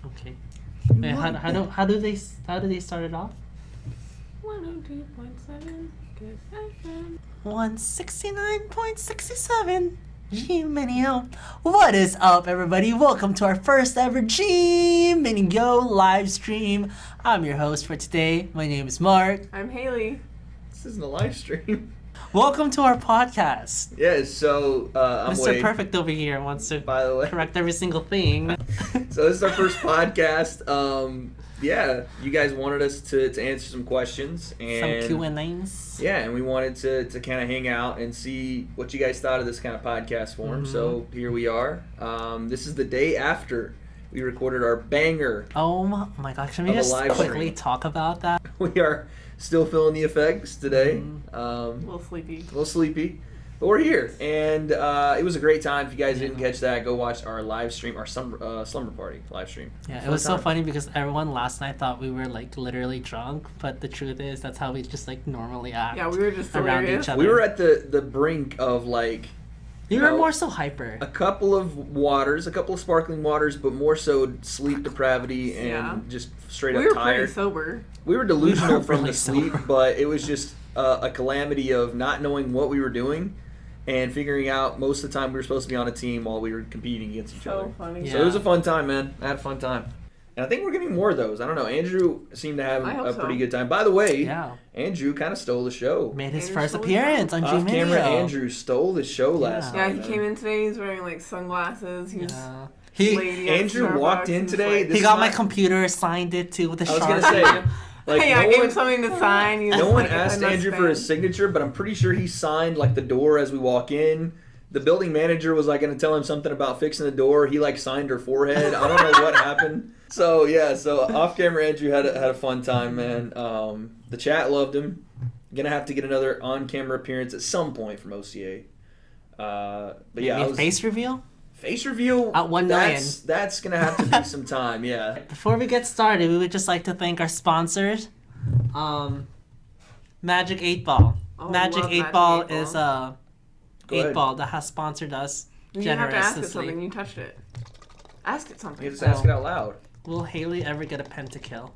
Okay. Wait, how do they start it off? 102.7 Kiss FM. 169.67 GMineo. What is up, everybody? Welcome to our first ever GMineo live stream. I'm your host for today. My name is Mark. I'm Haley. This isn't a live stream. Welcome to our podcast. Yeah, so I'm Mr. Wade, Perfect over here wants to by the way. correct every single thing. So this is our first podcast. Yeah, you guys wanted us to answer some questions. And Some Q&As. yeah, and we wanted to kind of hang out and see what you guys thought of this kind of podcast form. Mm-hmm. So here we are. This is the day after we recorded our banger. Oh my gosh, can we Of a just live quickly stream. talk about that? We are still feeling the effects today. A little sleepy. A little sleepy, but we're here, and it was a great time. If you guys didn't catch that, go watch our live stream, our slumber party live stream. Yeah, it Fun was so time. funny because everyone last night thought we were like literally drunk, but the truth is that's how we just like normally act. Yeah, we were just around hilarious. each other. We were at the brink of like You were know, more so hyper. a couple of sparkling waters, but more so sleep depravity and Yeah. just straight We up were tired. pretty sober. We were delusional We were from really the sleep, sober. but it was just a calamity of not knowing what we were doing and figuring out most of the time we were supposed to be on a team while we were competing against each other. So funny. Yeah. So it was a fun time, man. I had a fun time. And I think we're getting more of those. I don't know. Andrew seemed to have I hope a so. pretty good time. By the way, Yeah. Andrew kind of stole the show. Made his Andrew first stole the appearance on Off camera, GMineo. Andrew stole the show last Yeah, night. he man. came in today. He's wearing like sunglasses. He was Yeah. lady at Andrew Starbucks walked in and was today. like- This He is got my not- computer, signed it too with a I was Sharpie. gonna say, like, hey, I no gave one, him something to sign. He was no one like, asked "I must Andrew for spend." his signature, but I'm pretty sure he signed like the door as we walk in. The building manager was like going to tell him something about fixing the door. He like signed her forehead. I don't know what happened. So yeah, so off camera, Andrew had a fun time, man. The chat loved him. Gonna have to get another on camera appearance at some point from OCA. But yeah, Maybe I a was, face reveal? face reveal At 1 million. That's gonna have to be some time. Yeah. Before we get started, we would just like to thank our sponsors. Magic 8 Ball. Oh, Magic love 8 Magic Ball 8 Ball. is a Go 8 ahead. Ball that has sponsored us You didn't have to ask it generously. something. You touched it. Ask it You something. just ask it out loud. Will Haley ever get a pentakill?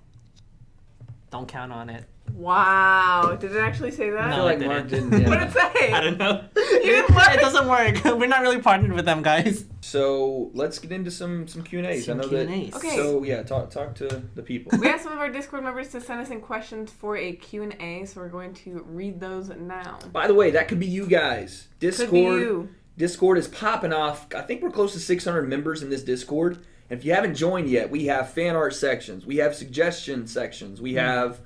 Don't count on it. Wow. Did it actually say that? I No, feel like it Mark didn't. didn't. What Yeah. did it say? I don't know. You didn't look? It doesn't work. We're not really partnered with them, guys. So let's get into some Q&As. Some I know Q&As. Okay. So yeah, talk to the people. We asked some of our Discord members to send us in questions for a Q&A, so we're going to read those now. By the way, that could be you guys. Discord. Could be you. Discord is popping off. I think we're close to 600 members in this Discord. And if you haven't joined yet, we have fan art sections. We have suggestion sections. We have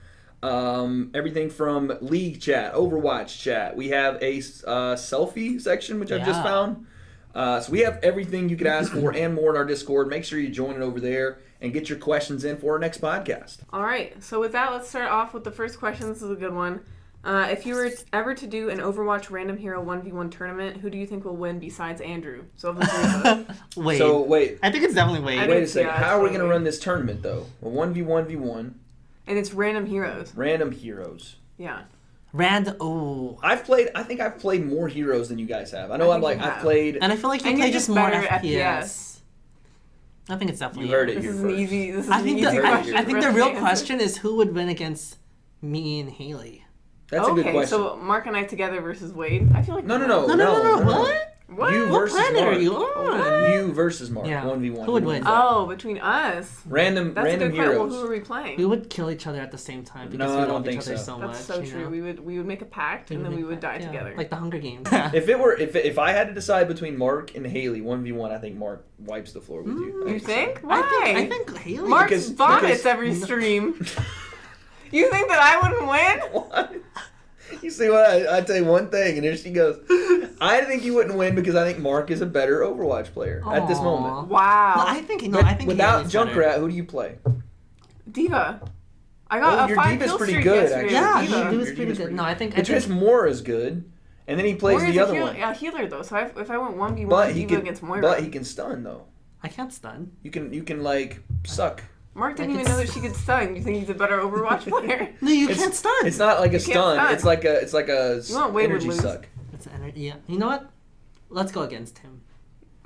everything from League chat, Overwatch chat. We have a selfie section, which I've just Yeah. found. So we have everything you could ask for and more in our Discord. Make sure you join it over there and get your questions in for our next podcast. All right, so with that, let's start off with the first question. This is a good one. If you were ever to do an Overwatch Random Hero 1v1 tournament, who do you think will win besides Andrew? So of the three of us. Wait. So wait, I think it's definitely Wade. I wait think- a second. yeah, How are we going to totally. run this tournament though? A 1v1v1, And it's Random Heroes. random heroes. Yeah. Oh. I think I've played more heroes than you guys have. I know I I'm think like you I've have. played. And I feel like you And play you're just just more better at FPS. I think it's definitely You heard you. it. This is You're an first. easy. This is I an think easy the, question. I think for the us real to answer. question is who would win against me and Haley. That's a good question. So Mark and I together versus Wade. I feel like No. No. What? What? You What versus planet Mark. are you on? You versus Mark. Yeah. 1v1. Who would win? Oh, between us. Random That's a random good question. Well, heroes. who are we playing? We would kill each other at the same time because No, we I don't love each think other so. so much. That's so you true. know? We would make a pact and then we would die Yeah, together. like the Hunger Games. If I had to decide between Mark and Haley 1v1, I think Mark wipes the floor with you. You think? I Why? think Haley. Mark Because- vomits because- every stream. You think that I wouldn't win? What? You see what I tell you one thing, and here she goes. I think you wouldn't win because I think Mark is a better Overwatch player at this Aw. moment. Wow. Well, I think But I think without Haley's better. Junkrat, who do you play? Diva. I got your a 5 Diva's kill pretty streak good, yesterday. actually. Yeah, with he Diva. was Your pretty Diva's good. No, I think Because Moira is good, and then he plays Moira's the a other heal- one. Yeah, healer though. So if I went 1v1 But he Diva can, against Moira. but he can stun though. I can't stun. You can like suck. Mark didn't Like, even know that she could stun. You think he's a better Overwatch player? No, you It's- can't stun. It's not like a You can't stun. stun. It's like a You want Wade would energy lose. suck. It's yeah. You know what? Let's go against him.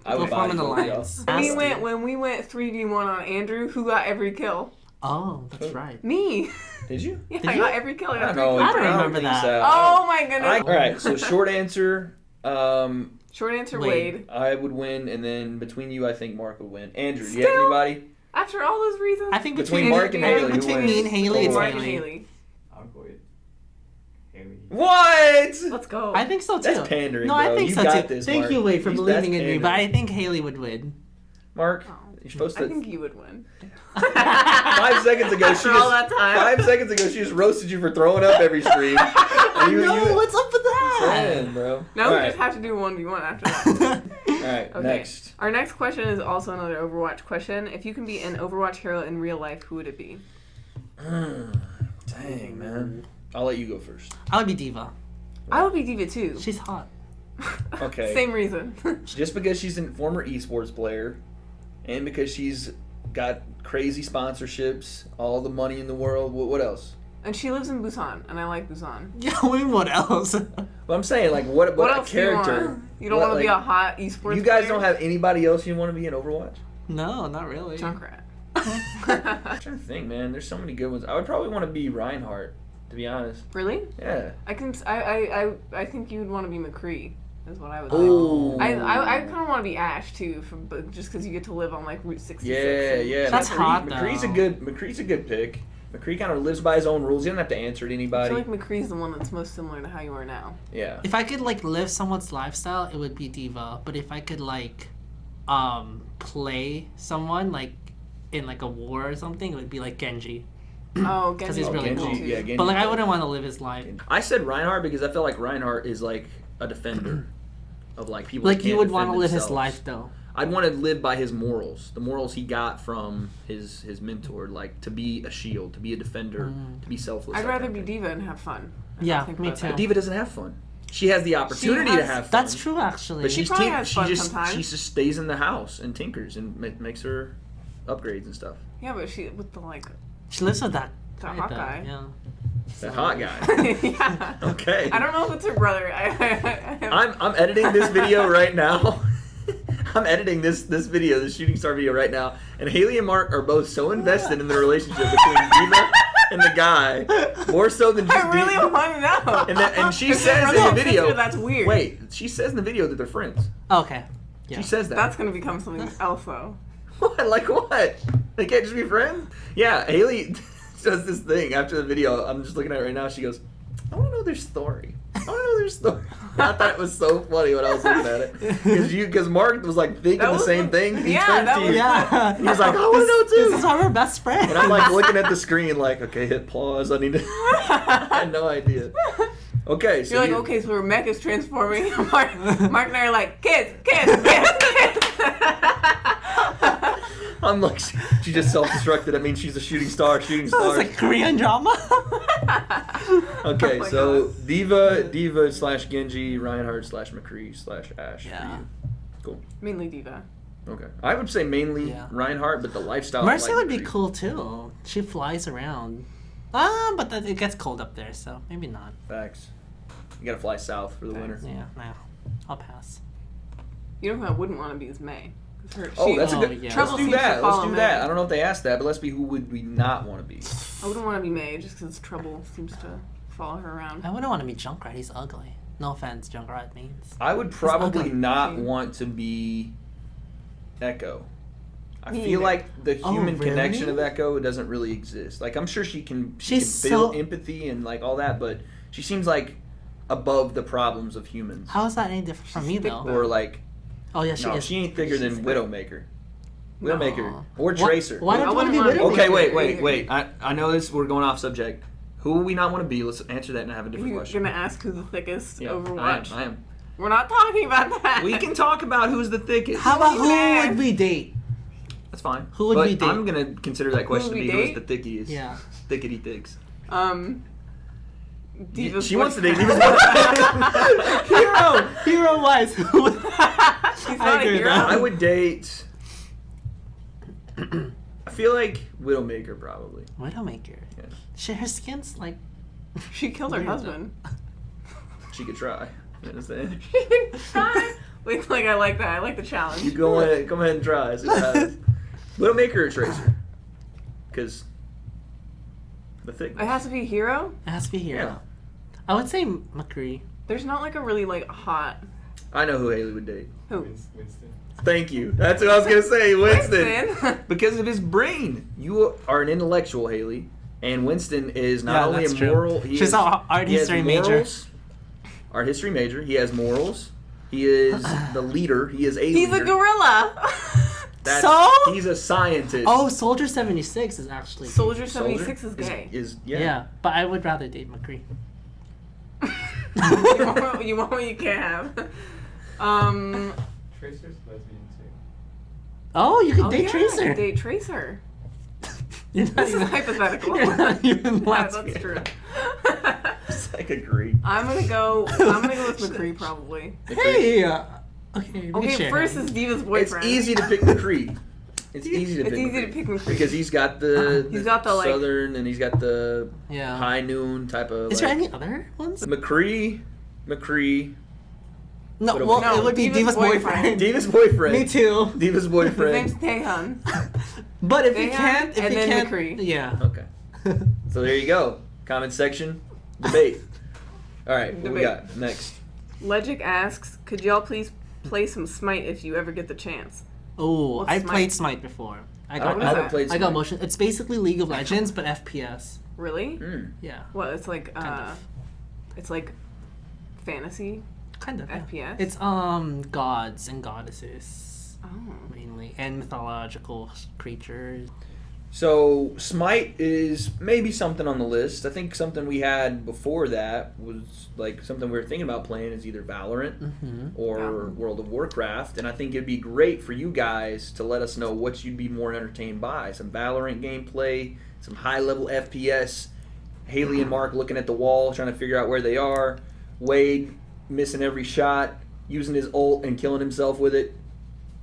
I Go would form an body both alliance. y'all. When we went 3v1 on Andrew, who got every kill? Oh, that's right. Me. Did you? Yeah, Did I you? got every kill. I I got don't 3 know. kills. I don't remember think that. so. Oh my goodness. All right. So short answer. Short answer, Wade. Wade. I would win, and then between you, I think Mark would win. Andrew, do you Still? have anybody? After all those reasons. I think Between between, Mark and Haley, who between me wins? and Haley, it's Mark and Haley. Haley. I'll go with Harry. What? Let's go. I think so too. That's pandering, No, bro. I think You so got too. this, Thank Mark. you, Wade, for That's believing in me, but pandering. I think Haley would win. Mark, Oh. you're supposed I to. think you would win. 5 seconds ago, she After all that just time. 5 seconds ago she just roasted you for throwing up every stream. I know. What's up with that? Saying, bro. Now All we right. just have to do 1v1 after that. All right, Okay. next. Our next question is also another Overwatch question. If you can be an Overwatch hero in real life, who would it be? Dang, man. I'll let you go first. I would be Diva. I would be Diva too. She's hot. Okay. Same reason. Just because she's a former esports player, and because she's got crazy sponsorships, all the money in the world. What else? And she lives in Busan, and I like Busan. Yeah, I mean, what else? But I'm saying, like, what What a else do you character. want? You don't What, want to be like, a hot esports You guys player? don't have anybody else you want to be in Overwatch? No, not really. Junkrat. I'm trying to think, man. There's so many good ones. I would probably want to be Reinhardt, to be honest. Really? Yeah. I think you'd want to be McCree. Is what I would Oh. think. I kind of want to be Ash too, but just because you get to live on like Route 66. Yeah, and yeah. That's McCree- hot, McCree's though. McCree's a good pick. McCree kind of lives by his own rules. He doesn't have to answer to I anybody. feel like McCree's the one that's most similar to how you are now. Yeah. If I could like live someone's lifestyle, it would be Diva. But if I could like play someone like in like a war or something, it would be like Genji. Oh, 'Cause Genji's he's really cool cool. too. Yeah, Genji. But like I wouldn't want to live his life. I said Reinhardt because I feel like Reinhardt is like a defender of like people. Like that you can't would want to defend live his themselves. life though. I'd want to live by his morals, the morals he got from his mentor, like to be a shield, to be a defender, to be selfless. I'd that rather kind be of thing. Diva and have fun. Yeah, Think me about too. that. But Diva doesn't have fun. She has the opportunity to has- have fun. That's true, actually. But She she's probably tink- has she fun just sometimes. she just stays in the house and tinkers and makes her upgrades and stuff. Yeah, but she with the like She lives with that That guy, hot though. guy. Yeah. That hot guy. yeah. Okay. I don't know if it's her brother. I'm editing this video right now. I'm editing this video, this shooting star video right now, and Haley and Mark are both so invested in the relationship between Diva and the guy, more so than just I really Diva. want to know. And she If says they're in brother the and video, sister, that's weird. wait, she says in the video that they're friends. Okay. Yeah. She says that. That's gonna become something else though. What? Like what? They can't just be friends? Yeah, Haley does this thing after the video. I'm just looking at it right now. She goes, I want to know their story. I want to know their story. I thought it was so funny when I was looking at it. Because Mark was like thinking That the was same the- thing. He yeah, turned that to was- you. Yeah. He was like, I want to know too. This is why we're best friends. And I'm like looking at the screen like, okay, hit pause. I need to. I had no idea. Okay, so You're like, okay, so her mech is transforming. Mark and I are like, kids. I'm like, she just self-destructed. I mean, she's a shooting star. Shooting It's star. like Korean drama. Okay, Oh my so God. Diva / Genji, Reinhardt / McCree / Ash Yeah. for you. Cool. Mainly Diva. Okay. I would say mainly Yeah. Reinhardt, but the lifestyle. Mercy I like would be McCree. cool too. She flies around. But it gets cold up there, so maybe not. Facts. You gotta fly south for the winter. Yeah, no. I'll pass. You know who I wouldn't want to be is May. 'Cause her- Oh, she- that's a Oh, good. yeah. Trouble Let's do seems to that. Let's follow do May. that. I don't know if they asked that, but let's be who would we not want to be? I wouldn't want to be May just because Trouble seems to follow her around. I wouldn't want to be Junkrat. He's ugly. No offense, Junkrat means. I would probably ugly. not Same. want to be Echo. I Me feel either. like the Oh, human really? connection of Echo doesn't really exist. Like I'm sure she can She's feel so- empathy and like all that, but she seems like above the problems of humans. How is that any different from me She's thick though? Or like Oh yeah, she no, is. she ain't thicker She's than thick. Widowmaker. No. Widowmaker or Why- Tracer. Why I don't you want to wouldn't be wanna be Widowmaker? Okay, wait, Widowmaker. wait. I know this. We're going off subject. Who would we not want to be? Let's answer that and have a different You're question. gonna ask who's the thickest Yeah, Overwatch? I am. We're not talking about that. We can talk about who's the thickest. How about who Man. would we date? That's fine. Who would but we date? I'm gonna consider that question to would be we who's date? the thickiest. Yeah. Thickety thicks. Diva's She wants to date. boyfriend. Hero wise, who would She's not a agree with hero. that. I would date. I feel like Widowmaker probably. Widowmaker. Yeah. Shit, her skin's like. She killed her Weird. husband. She could try. You understand? She can try. Wait, like I like that. I like the challenge. You go ahead and try. See what happens. Widowmaker or Tracer? Because the thickness. It has to be a hero. It has to be hero. Yeah. I would say McCree. There's not like a really like hot. I know who Haley would date. Who? Winston. Thank you. That's what I was gonna say, Winston. Winston. Because of his brain. You are an intellectual, Haley, and Winston is not Yeah, only that's a true. moral. She's an art he has history major. morals, art history major. He has morals. He is the leader. He is a He's leader. a gorilla. So? He's a scientist. Oh, Soldier 76 is actually. Soldier Soldier 76 is gay. Yeah. But I would rather date McCree. You want what you can't have. Tracer's lesbian too. Oh, you can Oh, date yeah, Tracer. I can date Tracer. You're not This is even- hypothetical. You're not even Yeah, lesbian. that's true. It's like agree. I'm gonna go with McCree probably. Hey. Okay. we can Okay, share first him. is Diva's It's boyfriend. easy to pick McCree. It's easy to It's pick. easy to McCree. pick McCree. Because he's got the like- southern and he's got the Yeah. high noon type of. Is like, there any other ones? McCree. No. What Well, about- it would be Diva's Diva's boyfriend. Diva's boyfriend. Me too. Diva's His boyfriend. name's Taehyun. But if he Daehyun can't, and then McCree. yeah. Okay. So there you go. Comment section. Debate. All right. What we Debate. got next? Legic asks, could y'all please play some Smite if you ever get the chance? Oh, What's I Smite? played Smite before. I got. What is haven't that? played. I got Smite. motion. It's basically League of Legends, but FPS. Really? Mm. Yeah. What? It's like Kind of. it's like fantasy Kind of. Yeah. FPS. It's gods and goddesses Oh. mainly, and mythological creatures. So Smite is maybe something on the list. I think something we had before that was like something we were thinking about playing is either Valorant Mm-hmm. or Yeah. World of Warcraft, and I think it'd be great for you guys to let us know what you'd be more entertained by. Some Valorant gameplay, some high-level FPS. Haley and Mark looking at the wall, trying to figure out where they are. Wade missing every shot, using his ult and killing himself with it.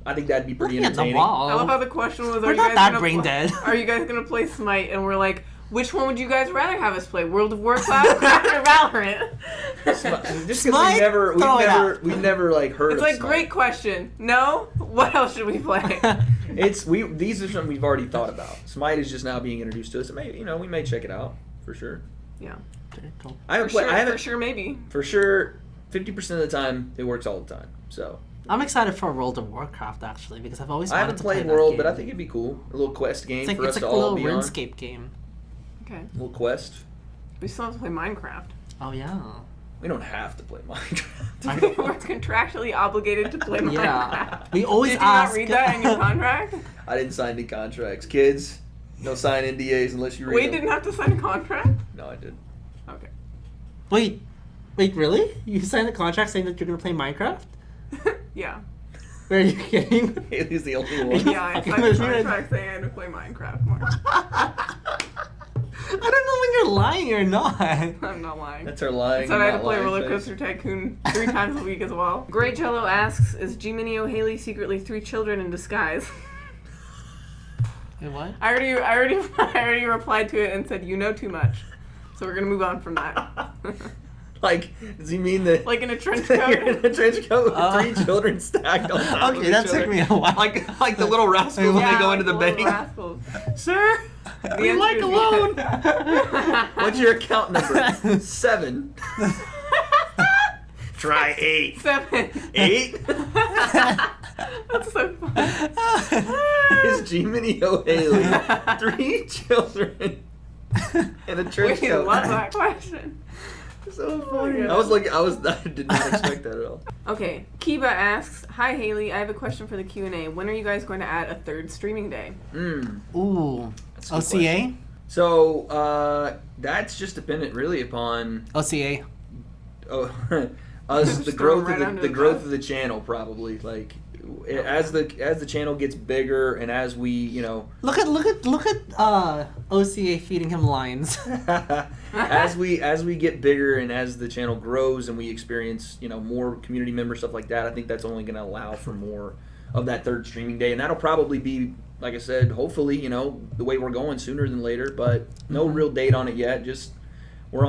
I think that'd be pretty Looking at the entertaining. wall. I love how the question was, We're are you not guys that gonna brain dead. Are you guys gonna play Smite? And we're like, which one would you guys rather have us play? World of Warcraft or Valorant? Just because Smite? Throw it out. we've never like heard It's of like, Smite. great question. No? What else should we play? These are something we've already thought about. Smite is just now being introduced to us. Maybe we may check it out for sure. Yeah. Very cool. I haven't For played. I haven't for sure, maybe. for sure. 50% of the time, it works all the time. So I'm excited for World of Warcraft actually because I've always I wanted haven't to play played that World, game. but I think it'd be cool. A little quest game it's like for us it's to like a all little be on. RuneScape game. Okay. A little quest. We still have to play Minecraft. Oh yeah. We don't have to play Minecraft. We're contractually obligated to play Minecraft. Yeah. We always Did you ask. not read that in your contract? I didn't sign any contracts. Kids, don't sign NDAs unless you read Wade them. didn't have to sign a contract? No, I did. Okay. Wait, really? You signed a contract saying that you're gonna play Minecraft? Yeah. Are you kidding? Haley's the only one. You Yeah, I fucking signed a with me right contract saying I had to play Minecraft more. I don't know when you're lying or not. I'm not lying. That's her lying. Said I had to not play lying Roller face. Coaster Tycoon 3 times a week as well. Great Jello asks, is GMineo Haley secretly 3 children in disguise? Wait, what? I already replied to it and said you know too much. So we're gonna move on from that. Like, does he mean that? Like in a trench You're coat. in a trench coat with 3 children stacked on top of Okay, each that took other. me a while. Like the little rascals when they go into the like bank. rascals. Sir, we answer like is a loan. yes. What's your account number? 7. Try 8. 7. 8? That's so funny. Is GMineo Haley 3 children in a trench We coat? love that question. So funny. God. I did not expect that at all. Okay, Kiba asks, "Hi Haley, I have a question for the Q&A. When are you guys going to add a 3rd streaming day?" Ooh. That's a good OCA? question. So that's just dependent really upon OCA. us, the Just growth throw it right of the, under the the growth bus. of the channel probably. Like as the channel gets bigger and as we Look at OCA feeding him lines. as we get bigger and as the channel grows and we experience more community members, stuff like that, I think that's only going to allow for more of that third streaming day, and that'll probably be, like I said, hopefully, the way we're going sooner than later, but no real date on it yet. Just we're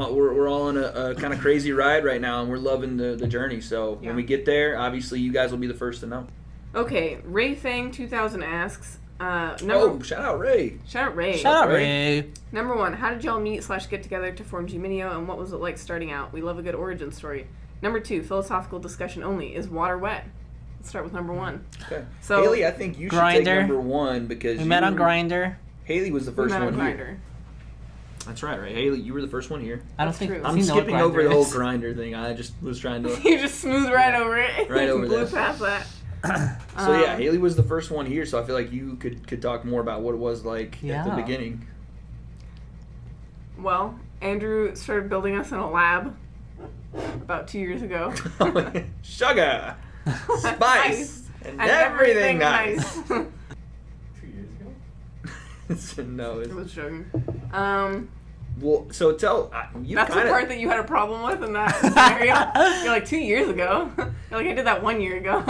all on a kind of crazy ride right now, and we're loving the journey. So when we get there, obviously you guys will be the first to know. Okay, Ray Fang 2000 asks. Shout out Ray. Shout out Ray. Shout out, Ray. Number 1, how did y'all meet / get together to form GMineo, and what was it like starting out? We love a good origin story. Number 2, philosophical discussion only. Is water wet? Let's start with number 1. Okay. So Haley, I think you should Grindr. take number 1 because We met on Grindr. Haley was the we first met on one here. Grindr. That's right, Haley, you were the first one here. I don't That's think true. I'm does he know what skipping over the Grindr whole is? Grinder thing. I just was trying to. You just smooth right over it. Right over Blew that. past that. So yeah, Haley was the first one here, so I feel like you could talk more about what it was like at the Yeah. beginning. Well, Andrew started building us in a lab about 2 years ago. Sugar, spice, and everything everything nice. 2 years ago? No, I it's, was joking. well, so tell you That's kind the part of. that you had a problem with in that scenario. You're like 2 years ago. You're like I did that 1 year ago.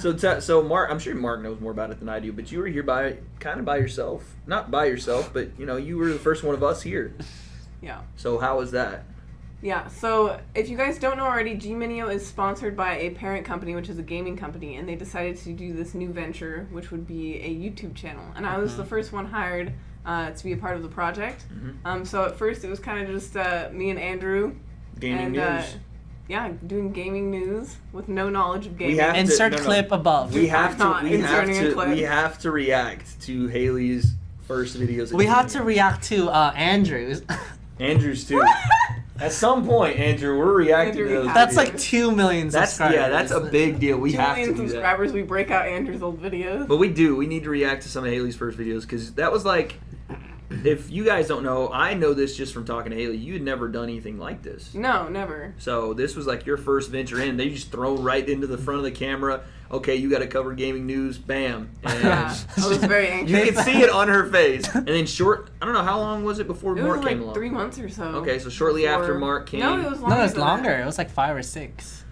So Mark, I'm sure Mark knows more about it than I do, but you were here by yourself. Not by yourself, but you were the first one of us here. Yeah. So how was that? Yeah, so if you guys don't know already, GMineo is sponsored by a parent company, which is a gaming company, and they decided to do this new venture, which would be a YouTube channel. And I was the first one hired to be a part of the project. So at first it was kind of just me and Andrew. Gaming and, news. Yeah, doing gaming news with no knowledge of gaming. have to- Insert no, no. clip above. We have I'm not inserting a clip. we have to react to Haley's first videos. We have to react to Andrew's. Andrew's too. At some point, Andrew, we're reacting Andrew, to those. we That's videos. like 2 million subscribers. that's a big deal. We 2 have to million do that. subscribers, we break out Andrew's old videos. But we do. We need to react to some of Haley's first videos because that was like, if you guys don't know, I know this just from talking to Haley. You had never done anything like this. No, never. So this was like your first venture in. They just throw right into the front of the camera. Okay, you got to cover gaming news. Bam. And Yeah, I was very anxious. you can see it on her face. And then I don't know, how long was it before It Mark was came like along? 3 months or so. Okay, so shortly before- after Mark came. No, it was longer. No, it's than longer. that. It was like 5 or 6.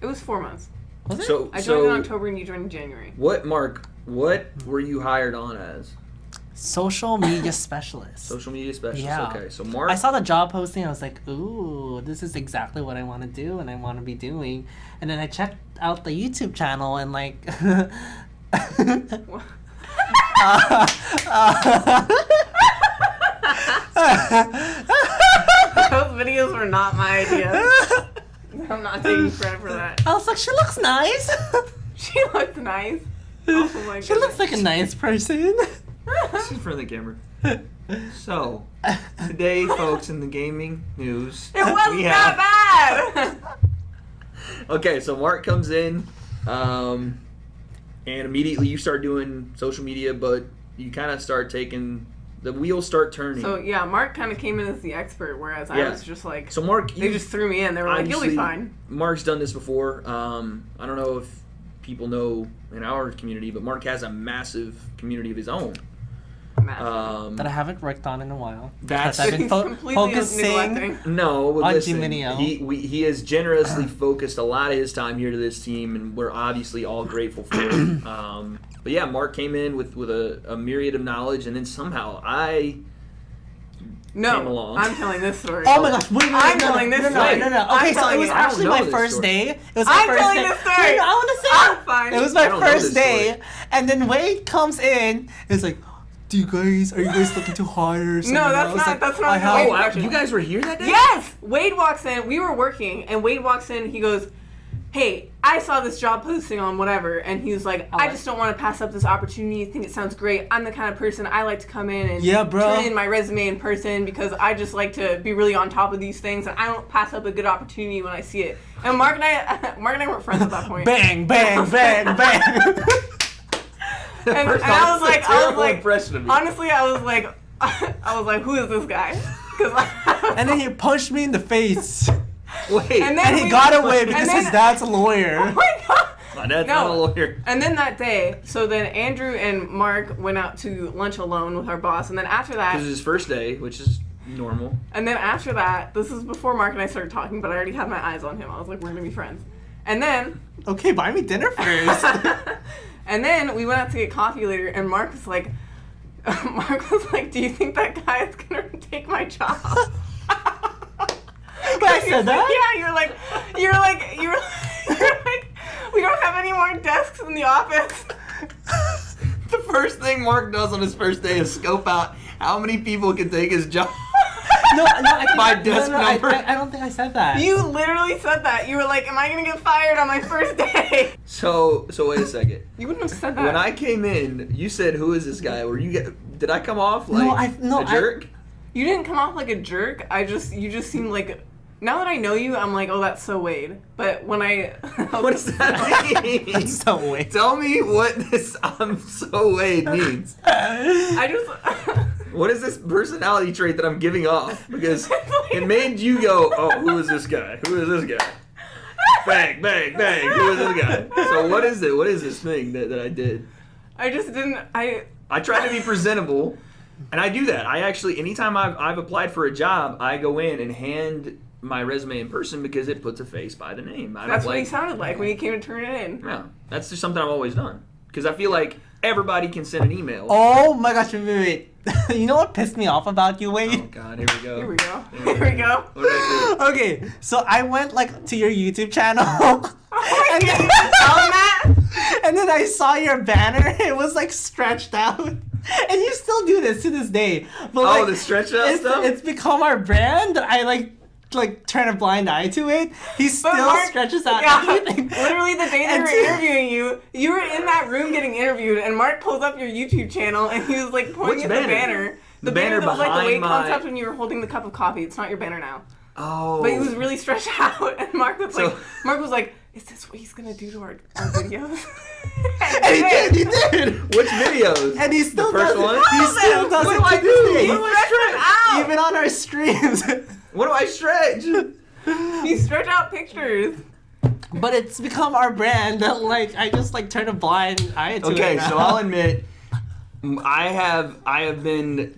It was 4 months. Was it? So, I joined in so October and you joined in January. what were you hired on as? Social media specialist. Social media specialist. Yeah. Okay, so Mark. I saw the job posting. I was like, ooh, this is exactly what I want to do and I want to be doing. And then I checked out the YouTube channel and like. Those videos were not my idea. I'm not taking credit for that. I was like, she looks nice. She looked nice. Oh my She looks like a nice person. This is in front of the camera. So, today, folks, in the gaming news, It wasn't we that have. bad. Okay, so Mark comes in, and immediately you start doing social media, but you kind of start taking the wheels start turning. So yeah, Mark kind of came in as the expert, whereas I Yeah. was just like, So Mark, they just threw me in. They were like, "You'll be obviously, fine." Mark's done this before. I don't know if people know in our community, but Mark has a massive community of his own. Massive. That I haven't worked on in a while. That's- Because I've been He's completely focusing. neglecting. No, but On listen, GMineo. he has generously focused a lot of his time here to this team, and we're obviously all grateful for it. But yeah, Mark came in with a myriad of knowledge, and then somehow came No, along. I'm telling this story. Oh my gosh! Wait, I'm no, telling this no, story. no. Okay, I'm so it telling was it. I don't actually know my this first story. day. It was my I'm first telling day. this story. Wait, I want to say I'm it. fine. It was I my don't know first this day, story. and then Wade comes in. It's like, are you guys looking to hire someone No, that's else? not- Like, that's not I the have- way- Oh, you guys were here that day? Yes! Wade walks in. We were working, and Wade walks in. He goes, "Hey, I saw this job posting on whatever," and he was like, "I just don't want to pass up this opportunity. I think it sounds great. I'm the kind of person I like to come in and Yeah, bro. turn in my resume in person because I just like to be really on top of these things, and I don't pass up a good opportunity when I see it." And Mark and I weren't friends at that point. Bang, bang, bang, bang. And First I off, was it's a like, terrible impression of me. honestly, I was like, who is this guy? 'Cause And then he punched me in the face. Wait, And then And he we- got away because and then- his dad's a lawyer. oh my god. my dad's No. not a lawyer. And then that day, so then Andrew and Mark went out to lunch alone with our boss, and then after This is that, his first day, which is normal. this is before Mark and I started talking, but I already had my eyes on him. I was like, we're gonna be friends. And then Okay, buy me dinner first. and then we went out to get coffee later, and Mark was like, "Do you think that guy is gonna take my job?" But I said that? Yeah, you're like, we don't have any more desks in the office. The first thing Mark does on his first day is scope out how many people can take his job. No, I think My desk number. I don't think I said that. You literally said that. You were like, "Am I gonna get fired on my first day?" So wait a second. You wouldn't have said that. When I came in, you said, "Who is this guy?" Did I come off like a jerk? You didn't come off like a jerk. You just seemed like. Now that I know you, I'm like, oh, that's so Wade. But when I... What does that mean? That's so Wade. Tell me what this "I'm so Wade" means. I just... What is this personality trait that I'm giving off? Because it made you go, "Oh, who is this guy? Who is this guy?" Bang, bang, bang. Who is this guy? So what is it? What is this thing that I did? I just didn't... I try to be presentable, and I do that. I actually, anytime I've applied for a job, I go in and hand my resume in person because it puts a face by the name. That's what he sounded like when he came to turn it in. Yeah, that's just something I've always done. Because I feel like everybody can send an email. Oh my gosh, wait. You know what pissed me off about you, Wade? Oh God, here we go. Here we go. Here we go. What did I do? Okay, so I went to your YouTube channel. And then, And then I saw your banner. It was stretched out. And you still do this to this day. But The stretch out stuff? It's become our brand. I turn a blind eye to it. He still Mark, stretches out everything. Literally the day they were interviewing you, you were in that room getting interviewed, and Mark pulls up your YouTube channel, and he was pointing Which at banner? the banner. The banner that was the behind Wade my- concept when you were holding the cup of coffee. It's not your banner now. Oh. But he was really stretched out, and Mark was like, "Is this what he's gonna do to our videos?" And he did. Which videos? And he still The first does one? it. He still does What it do I to this do? day. What do I stretch? Even on our streams. What do I stretch? You stretch out pictures. But it's become our brand that I just turn a blind eye to it. Okay, now. so I'll admit, I have been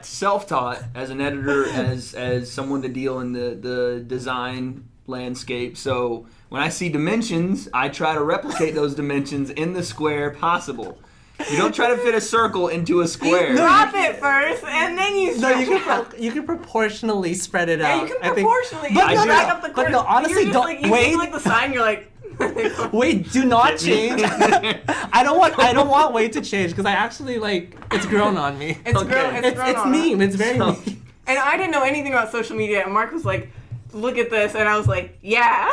self-taught as an editor, as someone to deal in the design landscape. So when I see dimensions, I try to replicate those dimensions in the square possible. You don't try to fit a circle into a square. You drop it first, and then you No, stretch it out. you can proportionally spread it Yeah, out. you can I think. proportionally. But you no, drag no, up the but corners. no, honestly, You're just don't- you wait. see the sign. You're like. Wait, do not change. I don't want Wade to change because I actually it's grown on me. It's Okay. grown. It's grown It's on. meme. It's very So- meme. And I didn't know anything about social media, and Mark was like, "Look at this," and I was like, "Yeah."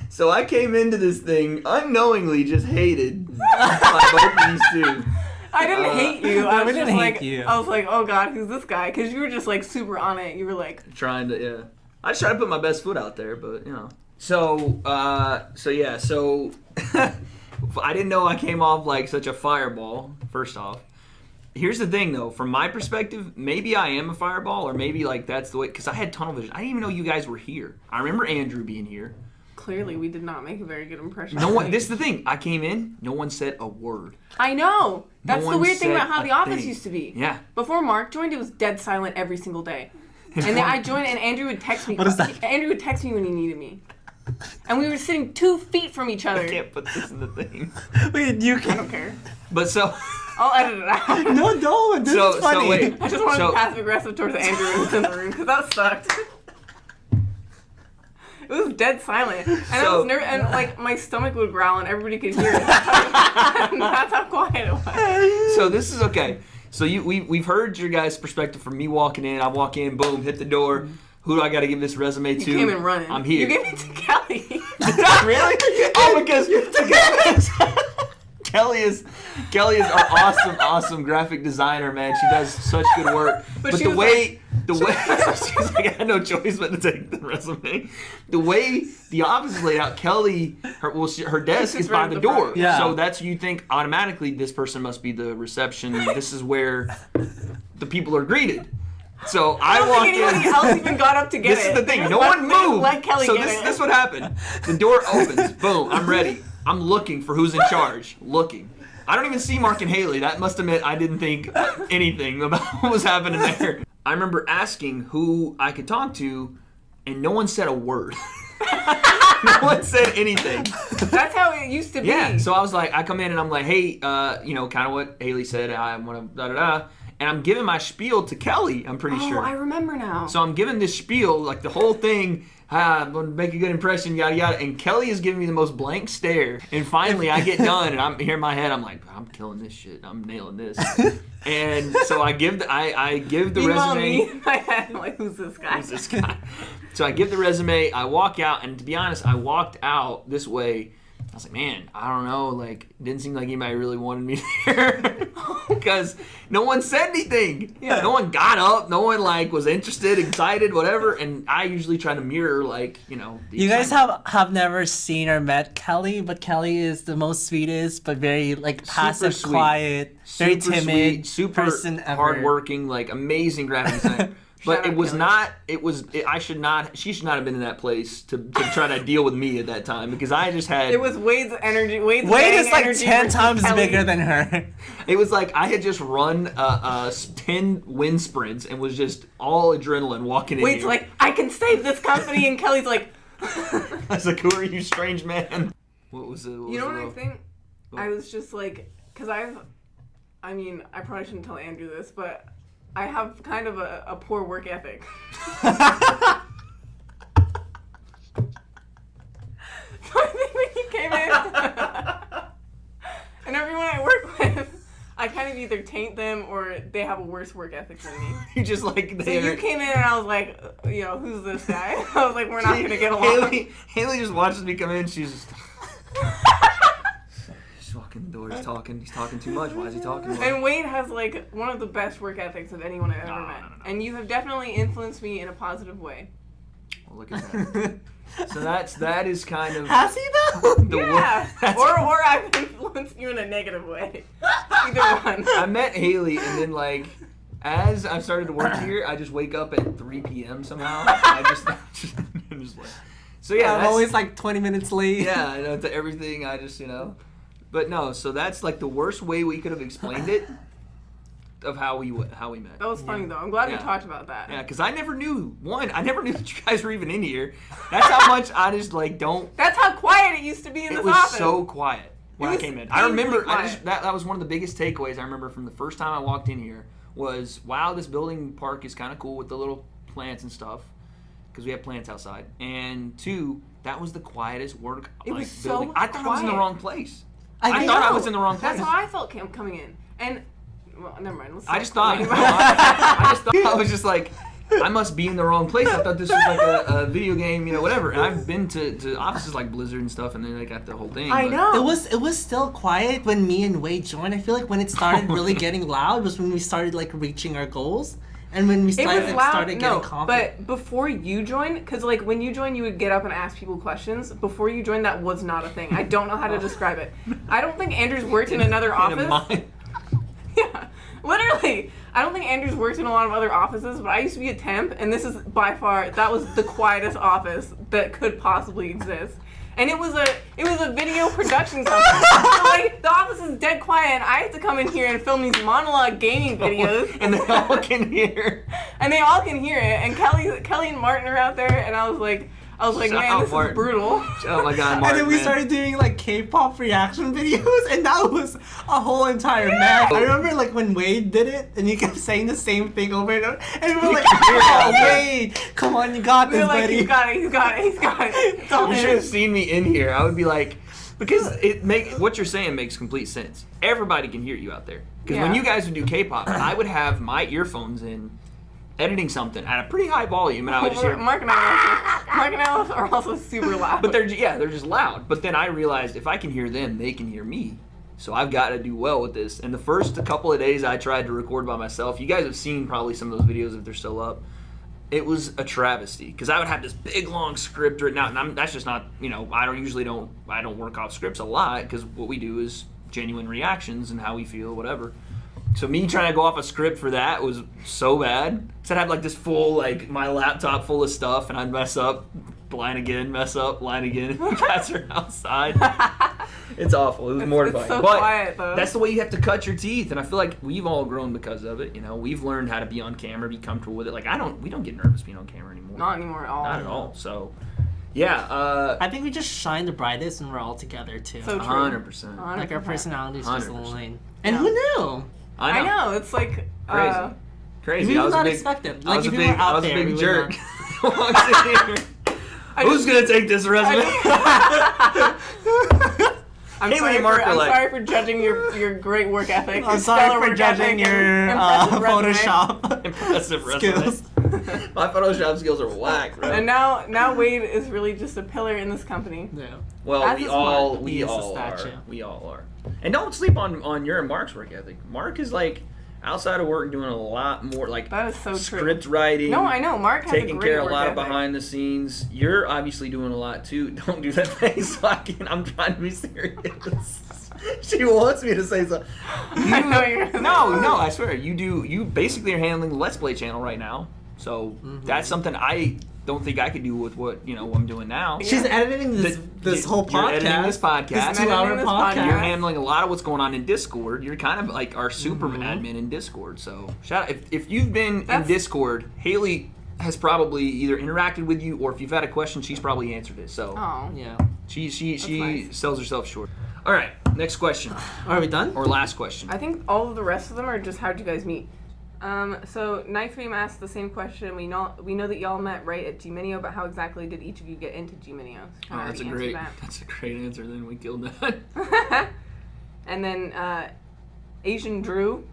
So I came into this thing unknowingly just hated by both of these two. I didn't hate you. I we was didn't just hate like, you. I was like, "Oh God, who's this guy?" Because you were just super on it. You were like, Trying to, yeah. I just try to put my best foot out there, but So I didn't know I came off like such a fireball, first off. Here's the thing, though. From my perspective, maybe I am a fireball, or maybe that's the way, because I had tunnel vision. I didn't even know you guys were here. I remember Andrew being here. clearly we did not make a very good impression. No one. This is the thing. I came in. No one said a word. I know. That's the one weird thing said about how a the office thing. used to be. Yeah. Before Mark joined, it was dead silent every single day. And then I joined, and Andrew would text me. What is that? Andrew would text me when he needed me. And we were sitting 2 feet from each other. I can't put this in the thing. Wait, you I don't can. care. But so. I'll edit it out. No, don't. This is funny. So wait. I just wanted So- to be passive aggressive towards Andrew when he was in the room because that sucked. It was dead silent, and I So- was nervous, and my stomach would growl, and everybody could hear it. That's how quiet it was. So this is okay. So we've heard your guys' perspective from me walking in. I walk in, boom, hit the door. Who do I got to give this resume to? You came in running. I'm here. You gave it to Kelly. Really? Oh, because Kelly is our awesome graphic designer, man. She does such good work. But But she the was way she's like, I had no choice but to take the resume. The way the office is laid out, Kelly, her desk sits is right by at the the door. front. Yeah. So that's, you think automatically this person must be the reception. This is where the people are greeted. So I don't walk think anybody in. else even got up to get This it. is the thing. They No just one let- moved. Let Kelly So get this it. this what happened. The door opens. Boom. I'm ready. I'm looking for who's in charge. Looking. I don't even see Mark and Haley. That must admit I didn't think anything about what was happening there. I remember asking who I could talk to, and no one said a word. No one said anything. That's how it used to be. Yeah, so I was like, I come in and I'm like, hey, you know, kind of what Haley said, I want to da-da-da. And I'm giving my spiel to Kelly, I'm pretty sure. Oh, I remember now. So I'm giving this spiel, like the whole thing, I'm going to make a good impression, yada, yada. And Kelly is giving me the most blank stare. And finally I get done and I'm here in my head, I'm like, I'm killing this shit. I'm nailing this. And so I give the Meanwhile, resume. me in my head, I'm like, who's this guy? Who's this guy? So I give the resume, I walk out, and to be honest, I walked out this way. I was like, man, I don't know, like, it didn't seem like anybody really wanted me there because no one said anything. Yeah. No one got up, no one, like, was interested, excited, whatever, and I usually try to mirror, like, you know. You guys have never seen or met Kelly, but Kelly is the most sweetest, but very like passive, sweet. quiet, very Super timid sweet, super person ever. hardworking, like, amazing graphic designer. But Shout it out was Kelly. not. She should not have been in that place to try to deal with me at that time because I just had. It was Wade's energy. Wade's Wade gang is like energy 10 versus times Kelly. bigger than her. It was like I had just run 10 wind sprints and was just all adrenaline walking in Wade's here. like, I can save this company, and Kelly's like, I was like, who are you, strange man? What was it? you know what I think? I was just like, because I probably shouldn't tell Andrew this, but I have kind of a poor work ethic. So I think when you came in, and everyone I work with, I kind of either taint them or they have a worse work ethic than me. You just like So you came in and I was like, you know, who's this guy? I was like, we're not gonna get along. Haley just watches me come in. She's just. He's walking the door. He's talking too much. Why is he talking? And Wade has like one of the best work ethics of anyone I've ever met. No. And you have definitely influenced me in a positive way. Well, look at that. So that is kind of Has he though? the Yeah. that's- Or I've influenced you in a negative way. Either one. I met Haley, and then like as I started to work here, I just wake up at 3 p.m. somehow. I'm just like, so yeah, I'm that's, always like 20 minutes late. yeah, I know to everything. I just but no. So that's like the worst way we could have explained it of how we met. That was funny though. I'm glad we Yeah. talked about that. Yeah, because I never knew I never knew that you guys were even in here. That's how much I just like don't. That's how quiet it used to be in It this was office. so quiet when It I was came in. I remember painfully quiet. that was one of the biggest takeaways I remember from the first time I walked in here was, wow, this building park is kind of cool with the little plants and stuff because we have plants outside. And two, that was the quietest work It was so building. I thought I was in the quiet. wrong place. I I thought I know. was in the wrong place. That's how I felt coming in. And well, never mind. Let's I just thought talk I was just like, I must be in the wrong place. I thought this was like a video game, you know, whatever. And I've been to offices like Blizzard and stuff, and then they got the whole thing. I but- know. It was still quiet when me and Wade joined. I feel like when it started really getting loud was when we started like reaching our goals, and when we It started was loud, started getting confident. but before you joined, because like when you joined, you would get up and ask people questions. Before you joined, that was not a thing. I don't know how to describe it. I don't think Andrew's worked in another in a office. mine. Yeah, literally. I don't think Andrew's worked in a lot of other offices, but I used to be a temp, and this is by far, that was the quietest office that could possibly exist. And it was a video production company. So like the office is dead quiet, and I have to come in here and film these monologue gaming videos, And they all can hear. and they all can hear it. And Kelly and Martin are out there, and I was like, Shout man, out this Martin. is brutal. Oh my god, And Martin, then we man. started doing like K-pop reaction videos, and that was a whole entire mess. I remember like when Wade did it, and you kept saying the same thing over and over, and we were like, could hear it "Oh, out there. Wade, come on, you got We this, were like, buddy." he's got it. It's all You should him. have seen me in here. I would be like, because what you're saying makes complete sense. Everybody can hear you out there. Because when Yeah. you guys would do K-pop, I would have my earphones in, editing something at a pretty high volume, and I would just hear. Mark and I are also super loud. But they're just loud. But then I realized if I can hear them, they can hear me. So I've got to do well with this. And the first couple of days I tried to record by myself. You guys have seen probably some of those videos if they're still up. It was a travesty because I would have this big long script written out, and that's just not, I don't work off scripts a lot because what we do is genuine reactions and how we feel, whatever. So me trying to go off a script for that was so bad. So I'd have like this full, like my laptop full of stuff, and I'd mess up, line again, mess up, line again. You guys are outside. It's awful. It was mortifying. It's so but quiet though. that's the way you have to cut your teeth, and I feel like we've all grown because of it. We've learned how to be on camera, be comfortable with it. Like we don't get nervous being on camera anymore. Not anymore at all. Not at all. So Yeah. I think we just shine the brightest when we're all together too. So true. 100%. Like our 100%. personalities just 100%. align. And Yeah. who knew? I know. It's like Crazy. Crazy. We I would was a not big, expect it. I Like was if a you big, were out I was a there, we big would jerk. not. Walks in here. Who's gonna take this resume? I'm Haley sorry and Mark for, are I'm like- sorry for judging your great work ethic. I'm your sorry stellar for work judging ethic and your impressive resume. Photoshop Impressive resume. skills. My Photoshop skills are whack, bro. And now Wade is really just a pillar in this company. Yeah. Well, As we is all Mark. we He is a all are. statue. We all are. And don't sleep on your and Mark's work ethic. Mark is like outside of work doing a lot more like That is so true. script writing. No, I know. Mark has a Taking great care of a work lot of ethic. behind the scenes. You're obviously doing a lot too. Don't do that face. I'm trying to be serious. She wants me to say something. I know you're gonna say No, I swear. You basically are handling the Let's Play channel right now. So that's something I don't think I could do with what I'm doing now. She's editing this whole You're podcast. editing this podcast. This I'm 2-hour editing this podcast. podcast. You're handling a lot of what's going on in Discord. You're kind of like our super admin in Discord. So shout out if you've been in That's- Discord, Haley has probably either interacted with you or if you've had a question, she's probably answered it. So Oh. Yeah. she nice. sells herself short. All right, next question Are we done? or last question. I think all of the rest of them are just how'd you guys meet? So Knife Fame asked the same question. We know that y'all met right at GMineo, but how exactly did each of you get into GMineo? Oh, that's a great answer. Then we killed that. And then Asian Drew.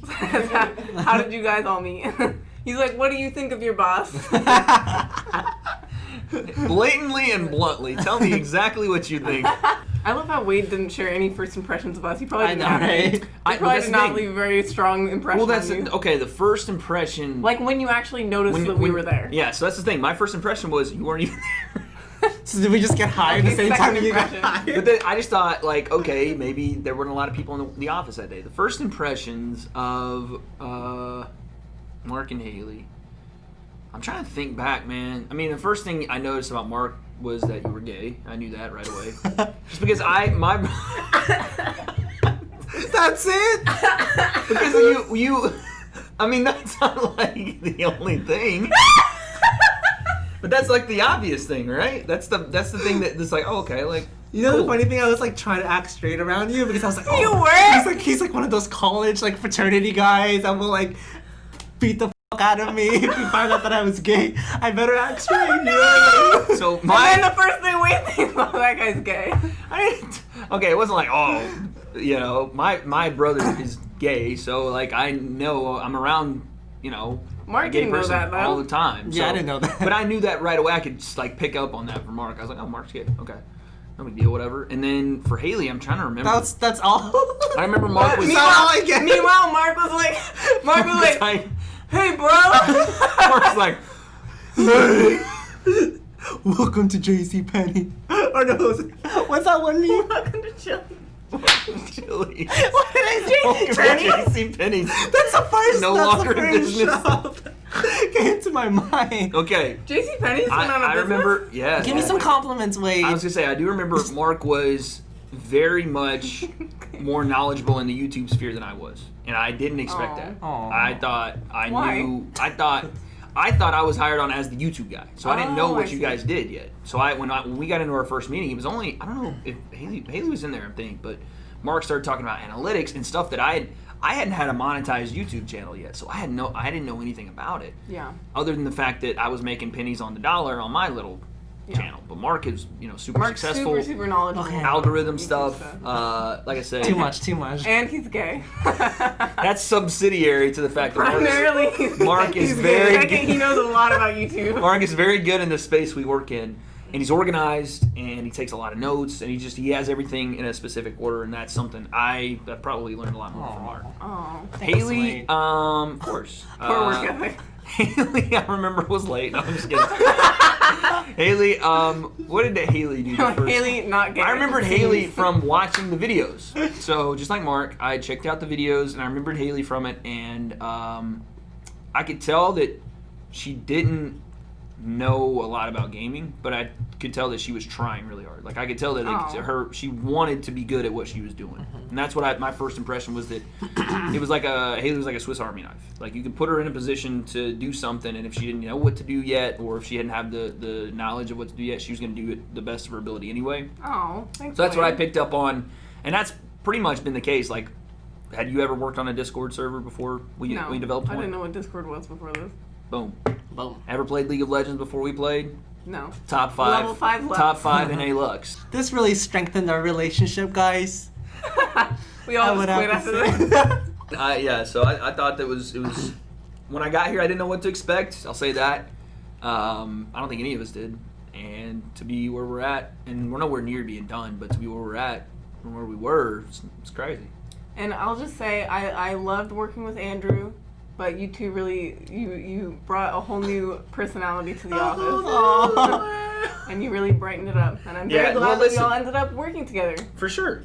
How did you guys all meet? He's like, what do you think of your boss? Blatantly and bluntly, tell me exactly what you think. I love how Wade didn't share any first impressions of us. He probably I did know, not. right? He probably did not leave a very strong impression Well, that's on you. okay. The first impression, Like when you actually noticed that we were there. Yeah, so that's the thing. My first impression was you weren't even there. So did we just get hired the Okay, same time second you got impression. hired? But then I just thought, like, okay, maybe there weren't a lot of people in the office that day. The first impressions of Mark and Haley. I'm trying to think back, man. I mean, the first thing I noticed about Mark was that you were gay. I knew that right away. Just because That's it. because you. I mean, that's not like the only thing. But that's like the obvious thing, right? That's the thing that's like, oh, okay, like. You know cool. the funny thing? I was like trying to act straight around you because I was like, oh, You were? He's like one of those college like fraternity guys that will like beat the fuck out of me if you find out that I was gay. I better act straight. You know what I mean? So And then my the first thing we think, oh, that guy's gay. okay, it wasn't like my brother is gay, so like I know I'm around Mark a gay didn't know person that, though. all the time. Yeah, I so- didn't know that. But I knew that right away. I could just like pick up on that from Mark. I was like, oh, Mark's gay. Okay, no big deal, whatever. And then for Haley, I'm trying to remember. That's all. I remember Mark was. That's all I get. Meanwhile, Mark was like, I- hey, bro. Mark's like, Hey, welcome to JCPenney. Or no, what's that one meme? Welcome to Chili. Chili. What did I say? JCPenney's. That's the first. No that's longer the in first business. shop. Came to my mind. Okay. JCPenney's went out of I business? remember. Yes. Give me some compliments, Wade. I was gonna say I do remember Mark was very much more knowledgeable in the YouTube sphere than I was, and I didn't expect Aw. that. Aw. I thought I Why? knew. I thought I was hired on as the YouTube guy, so I didn't know Oh, what I you see. guys did yet. So when we got into our first meeting, it was only I don't know if Haley was in there, I think, but Mark started talking about analytics and stuff that I hadn't had a monetized YouTube channel yet, so I didn't know anything about it. Yeah. Other than the fact that I was making pennies on the dollar on my little Yeah. channel, but Mark is super Mark's successful. super knowledgeable. Okay. Algorithm YouTube stuff. Like I said, Too much. And he's gay. That's subsidiary to the fact that Primarily, Mark is he's very gay. Second, he knows a lot about YouTube. Mark is very good in the space we work in, and he's organized, and he takes a lot of notes, and he has everything in a specific order, and that's something I probably learned a lot more from Mark. Oh. Haley, Wade. of course. Poor work ethic. Haley, I remember was late. No, I'm just kidding. Haley, what did Haley do? the first- Haley, not gay. I remembered Haley from watching the videos. So just like Mark, I checked out the videos and I remembered Haley from it, and I could tell that she didn't know a lot about gaming, but I could tell that she was trying really hard. Like I could tell that she wanted to be good at what she was doing, and that's what my first impression was, that it was like Haley was like a Swiss Army knife. Like you could put her in a position to do something, and if she didn't know what to do yet, or if she didn't have the knowledge of what to do yet, she was going to do it the best of her ability anyway. Oh, thanks. So that's what I picked up on, and that's pretty much been the case. Like, had you ever worked on a Discord server before we developed one? I didn't know what Discord was before this. Boom. Boom. Ever played League of Legends before we played? No. Top 5. Level 5 Lux. Top 5 in A-Lux. This really strengthened our relationship, guys. We all would just quit have to after say. this. So I thought that it was when I got here, I didn't know what to expect. I'll say that. I don't think any of us did. And to be where we're at, and we're nowhere near being done, but to be where we're at from where we were, it's crazy. And I'll just say, I loved working with Andrew, but you two really, you brought a whole new personality to the office. And you really brightened it up. And I'm very glad that we all ended up working together. For sure.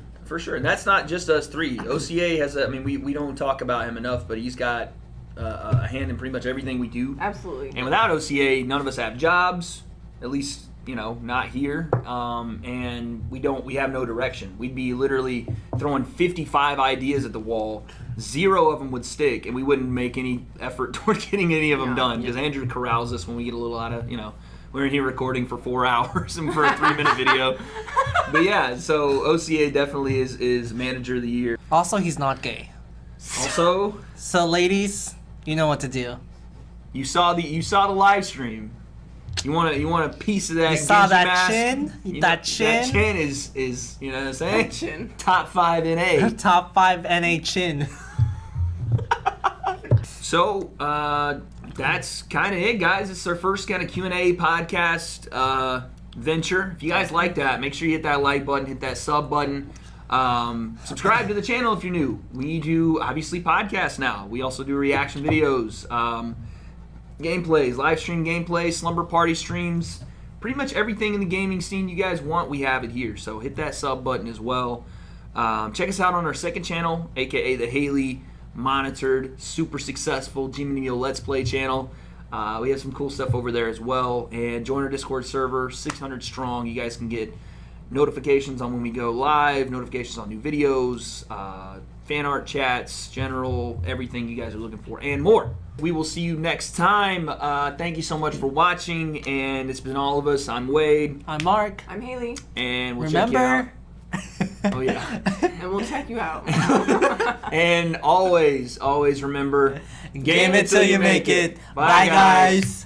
And that's not just us three. OCA has we don't talk about him enough, but he's got a hand in pretty much everything we do. Absolutely. And without OCA, none of us have jobs, at least, not here. And we have no direction. We'd be literally throwing 55 ideas at the wall. 0 of them would stick, and we wouldn't make any effort toward getting any of them done, because Andrew corrals us when we get a little out of, we're in here recording for 4 hours and for a 3-minute video. But yeah, so OCA definitely is manager of the year. Also, he's not gay. Also, So, ladies, you know what to do. you saw the live stream. You want a piece of that? You saw Genji that mask? chin? That chin? That chin is you know what I'm saying? That chin. Top 5 in A. Top 5 NA chin. So that's kind of it, guys. It's our first kind of Q&A podcast venture. If you guys like that, make sure you hit that like button, hit that sub button. Subscribe to the channel if you're new. We do, obviously, podcasts now. We also do reaction videos, gameplays, live stream gameplays, slumber party streams. Pretty much everything in the gaming scene you guys want, we have it here. So hit that sub button as well. Check us out on our second channel, aka the Haley monitored, super successful GMineo Let's Play channel. We have some cool stuff over there as well. And join our Discord server, 600 strong. You guys can get notifications on when we go live, notifications on new videos, fan art chats, general, everything you guys are looking for, and more. We will see you next time. Thank you so much for watching, and it's been all of us. I'm Wade. I'm Mark. I'm Haley. And we'll check you out. Oh, yeah. And we'll check you out. And always remember, Game it till you make it. Bye, guys.